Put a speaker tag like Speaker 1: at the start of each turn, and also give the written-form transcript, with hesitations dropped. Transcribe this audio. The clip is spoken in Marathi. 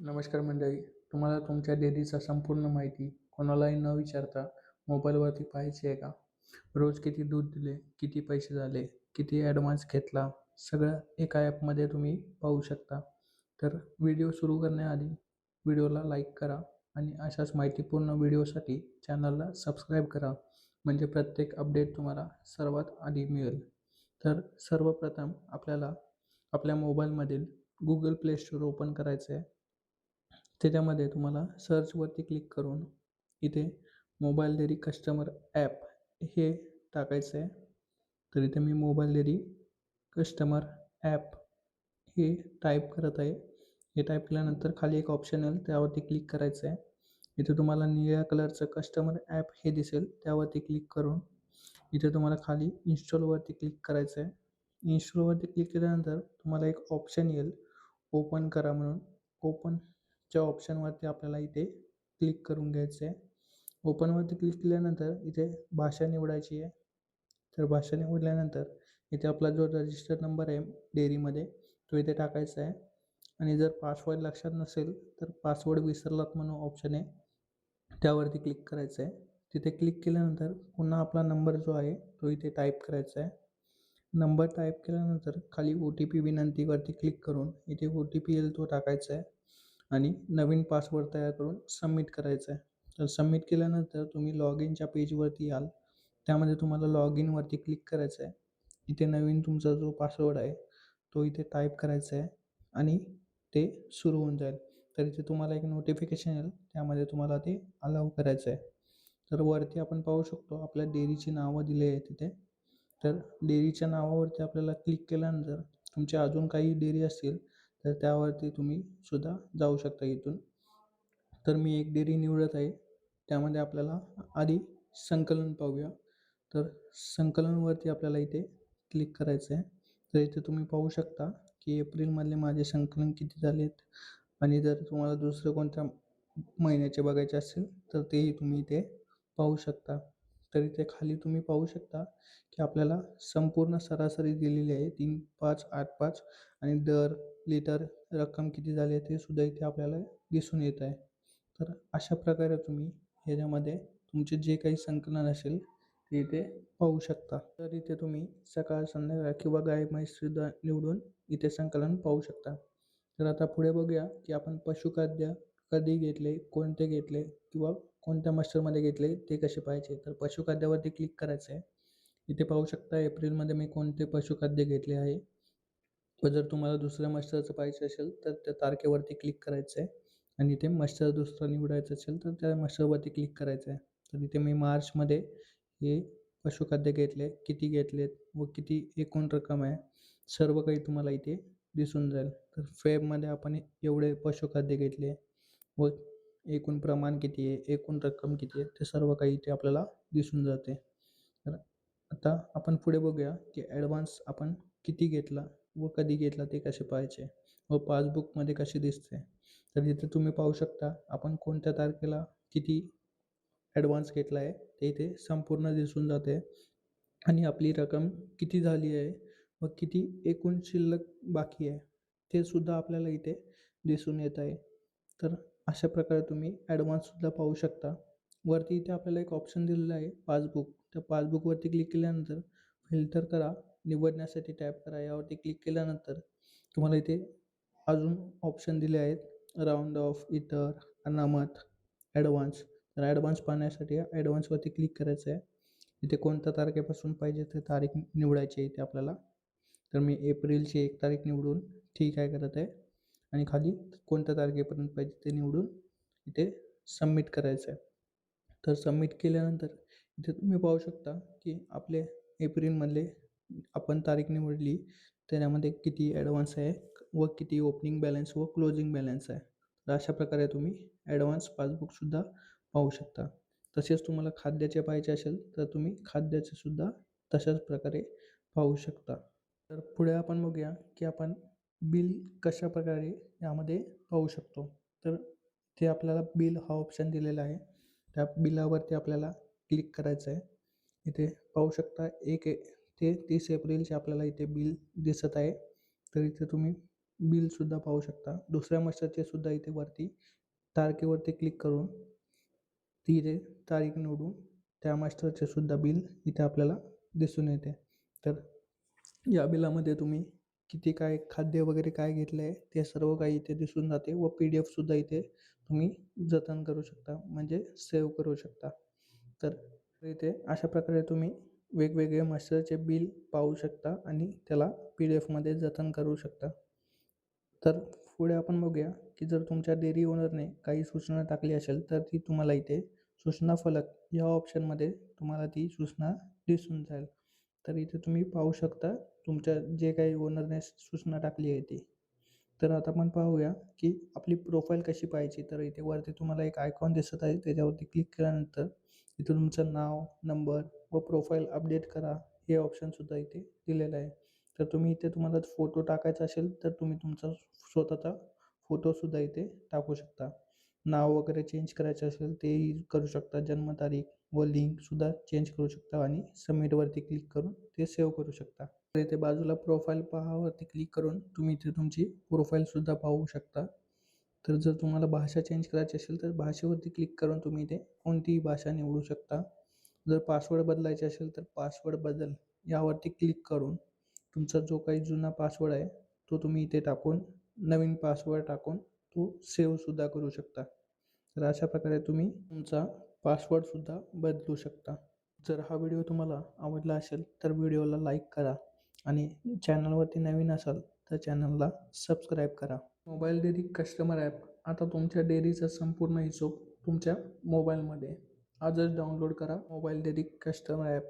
Speaker 1: नमस्कार मंडळी. तुम्हाला तुमच्या डेलीचा संपूर्ण माहिती कोणालाही न विचारता मोबाईलवरती पाहायची आहे का? रोज किती दूध दिले, किती पैसे झाले, किती ॲडव्हान्स घेतला, सगळं एका ॲपमध्ये तुम्ही पाहू शकता. तर व्हिडिओ सुरू करण्याआधी व्हिडिओला लाईक करा आणि अशाच माहितीपूर्ण व्हिडिओसाठी चॅनलला सबस्क्राईब करा. म्हणजे प्रत्येक अपडेट तुम्हाला सर्वात आधी मिळेल. तर सर्वप्रथम आपल्याला आपल्या मोबाईलमधील Google Play Store ओपन करायचं आहे. त्याच्यामध्ये तुम्हाला सर्चवरती क्लिक करून इथे मोबाईल डेअरी कस्टमर ॲप हे टाकायचं आहे. तर इथे मी मोबाईल डेअरी कस्टमर ॲप हे टाईप करत आहे. हे टाईप केल्यानंतर खाली एक ऑप्शन येईल, त्यावरती क्लिक करायचं आहे. इथे तुम्हाला निळ्या कलरचं कस्टमर ॲप हे दिसेल, त्यावरती क्लिक करून इथे तुम्हाला खाली इन्स्टॉलवरती क्लिक करायचं आहे. इन्स्टॉलवरती क्लिक केल्यानंतर तुम्हाला एक ऑप्शन येईल, ओपन करा म्हणून. ओपनच्या ऑप्शनवरती आपल्याला इथे क्लिक करून घ्यायचं आहे. ओपनवरती क्लिक केल्यानंतर इथे भाषा निवडायची आहे. तर भाषा निवडल्यानंतर इथे आपला जो रजिस्टर नंबर आहे डेअरीमध्ये तो इथे टाकायचा आहे. आणि जर पासवर्ड लक्षात नसेल तर पासवर्ड विसरलात म्हणून ऑप्शन आहे, त्यावरती क्लिक करायचं आहे. तिथे क्लिक केल्यानंतर पुन्हा आपला नंबर जो आहे तो इथे टाईप करायचा आहे. नंबर टाईप केल्यानंतर खाली OTP विनंतीवरती क्लिक करून इथे OTP येईल तो टाकायचा आहे आणि नवीन पासवर्ड तयार करून सबमिट करायचा आहे. तर सबमिट केल्यानंतर तुम्ही लॉग इनच्या पेजवरती याल. त्यामध्ये तुम्हाला लॉग इनवरती क्लिक करायचं आहे. इथे नवीन तुमचा जो पासवर्ड आहे तो इथे टाईप करायचा आहे आणि ते सुरू होऊन जाईल. तर इथे तुम्हाला एक नोटिफिकेशन येईल, त्यामध्ये तुम्हाला ते अलाऊ करायचं आहे. तर वरती आपण पाहू शकतो आपल्या डेअरीची नावं दिली आहे तिथे. तर डेअरीच्या नावावरती आपल्याला क्लिक केल्यानंतर तुमच्या अजून काही डेअरी असतील तर त्यावरती तुम्ही सुद्धा जाऊ शकता इथून. तर मी एक डेअरी निवडत आहे. त्यामध्ये आपल्याला आधी संकलन पाहूया. तर संकलनवरती आपल्याला इथे क्लिक करायचं आहे. तर इथे तुम्ही पाहू शकता की एप्रिलमधले माझे संकलन किती झाले आहेत आणि जर तुम्हाला दुसरं कोणत्या महिन्याचे बघायचे असेल तर तेही तुम्ही इथे पाहू शकता. तर इथे खाली तुम्ही पाहू शकता की आपल्याला संपूर्ण सरासरी दिलेली आहे 3585 आणि दर लिटर रक्कम किती झाली आहे ते सुद्धा इथे आपल्याला दिसून येत आहे. तर अशा प्रकारे तुम्ही ह्याच्यामध्ये तुमचे जे काही संकलन असेल ते इथे पाहू शकता. तर इथे तुम्ही सकाळ, संध्याकाळ किंवा गाय म्हैस सुद्धा निवडून इथे संकलन पाहू शकता. तर आता पुढे बघूया की आपण पशुखाद्य कधी घेतले, कोणते घेतले किंवा कोणत्या मस्टरमध्ये घेतले ते कसे पाहायचे. तर पशुखाद्यावरती क्लिक करायचं आहे. इथे पाहू शकता एप्रिलमध्ये मी कोणते पशुखाद्य घेतले आहे. व जर तुम्हाला दुसऱ्या मस्टरचं पाहिजे असेल तर त्या तारखेवरती क्लिक करायचं आहे आणि इथे मस्टर दुसरं निवडायचं असेल तर त्या मस्टरवरती क्लिक करायचं आहे. तर इथे मी मार्चमध्ये हे पशुखाद्य घेतले, किती घेतलेत व किती एकूण रक्कम आहे, सर्व काही तुम्हाला इथे दिसून जाईल. तर फेबमध्ये आपण एवढे पशुखाद्य घेतले व एकूण प्रमाण किती आहे, एकूण रक्कम किती आहे, ते सर्व काही इथे आपल्याला दिसून जाते. तर आता आपण पुढे बघूया की ॲडव्हान्स आपण किती घेतला व कधी घेतला ते कसे पाहायचे व पासबुकमध्ये कसे दिसते. तर इथे तुम्ही पाहू शकता आपण कोणत्या तारखेला किती ॲडव्हान्स घेतला आहे ते इथे संपूर्ण दिसून जाते आणि आपली रक्कम किती झाली आहे व किती एकूण शिल्लक बाकी आहे ते सुद्धा आपल्याला इथे दिसून येत आहे. तर अशा प्रकारे तुम्ही ॲडव्हान्ससुद्धा पाहू शकता. वरती इथे आपल्याला एक ऑप्शन दिलेला आहे पासबुक. त्या पासबुकवरती क्लिक केल्यानंतर फिल्टर करा, निवडण्यासाठी टॅप करा. यावरती क्लिक केल्यानंतर तुम्हाला इथे अजून ऑप्शन दिले आहेत. राउंड ऑफ, इतर, अनामत, ॲडव्हान्स. तर ॲडव्हान्स पाहण्यासाठी ॲडव्हान्सवरती क्लिक करायचं आहे. इथे कोणत्या तारखेपासून पाहिजे ते तारीख निवडायची आहे इथे आपल्याला. तर मी एप्रिलची 1 तारीख निवडून ठीक आहे करत आहे आणि खाली कोणत्या तारखेपर्यंत पाहिजे ते निवडून इथे सबमिट करायचं आहे. तर सबमिट केल्यानंतर इथे तुम्ही पाहू शकता की आपले एप्रिलमधले आपण तारीख निवडली त्याच्यामध्ये किती ॲडव्हान्स आहे व किती ओपनिंग बॅलन्स व क्लोजिंग बॅलन्स आहे. तर अशा प्रकारे तुम्ही ॲडव्हान्स पासबुकसुद्धा पाहू शकता. तसेच तुम्हाला खाद्याचे पाहिजे असेल तर तुम्ही खाद्याचे सुद्धा तशाच प्रकारे पाहू शकता. तर पुढे आपण बघूया की आपण बिल कशाप्रकारे यामध्ये पाहू शकतो. तर इथे आपल्याला बिल हा ऑप्शन दिलेला आहे. त्या बिलावरती आपल्याला क्लिक करायचं आहे. इथे पाहू शकता 1 ते 30 एप्रिलचे आपल्याला इथे बिल दिसत आहे. तर इथे तुम्ही बिलसुद्धा पाहू शकता. दुसऱ्या मास्टरचे सुद्धा इथे वरती तारखेवरती क्लिक करून तिथे तारीख निवडून त्या मास्टरचे सुद्धा बिल इथे आपल्याला दिसून येते. तर या बिलामध्ये तुम्ही किती काय खाद्य वगैरे काय घेतलं आहे ते सर्व काही इथे दिसून जाते व PDF सुद्धा इथे तुम्ही जतन करू शकता, म्हणजे सेव्ह करू शकता. तर इथे अशा प्रकारे तुम्ही वेगवेगळे मास्टरचे बिल पाहू शकता आणि त्याला PDF मध्ये जतन करू शकता. तर पुढे आपण बघूया की जर तुमच्या डेअरी ओनरने काही सूचना टाकली असेल तर ती तुम्हाला इथे सूचना फलक या ऑप्शनमध्ये तुम्हाला ती सूचना दिसून जाईल. तर इथे तुम्ही पाहू शकता तुमच्या जे काही ओनरने सूचना टाकली आहे ती. तर आता आपण पाहूया की आपली प्रोफाईल कशी पाहायची. तर इथे वरती तुम्हाला एक आयकॉन दिसत आहे, त्याच्यावरती क्लिक केल्यानंतर इथे तुमचं नाव, नंबर व प्रोफाईल अपडेट करा हे ऑप्शनसुद्धा इथे दिलेलं आहे. तर तुम्ही इथे तुम्हाला फोटो टाकायचा असेल तर तुम्ही तुमचा स्वतःचा फोटोसुद्धा इथे टाकू शकता. नाव वगैरे चेंज करायचं असेल तेही करू शकता. जन्मतारीख व लिंकसुद्धा चेंज करू शकता आणि सबमिटवरती क्लिक करून ते सेव्ह करू शकता. तर इथे बाजूला प्रोफाईल पहावरती क्लिक करून तुम्ही इथे तुमची प्रोफाईलसुद्धा पाहू शकता. तर जर तुम्हाला भाषा चेंज करायची असेल तर भाषेवरती क्लिक करून तुम्ही इथे कोणतीही भाषा निवडू शकता. जर पासवर्ड बदलायचे असेल तर पासवर्ड बदल यावरती क्लिक करून तुमचा जो काही जुना पासवर्ड आहे तो तुम्ही इथे टाकून नवीन पासवर्ड टाकून तो सेव्हसुद्धा करू शकता. तर अशा प्रकारे तुम्ही तुमचा पासवर्डसुद्धा बदलू शकता. जर हा व्हिडिओ तुम्हाला आवडला असेल तर व्हिडिओला लाईक करा आणि चॅनलवरती नवीन असाल तर चॅनलला सबस्क्राईब करा. मोबाईल डेअरी कस्टमर ॲप आता तुमच्या डेअरीचा संपूर्ण हिशोब तुमच्या मोबाईलमध्ये. आजच डाउनलोड करा मोबाईल डेअरी कस्टमर ॲप.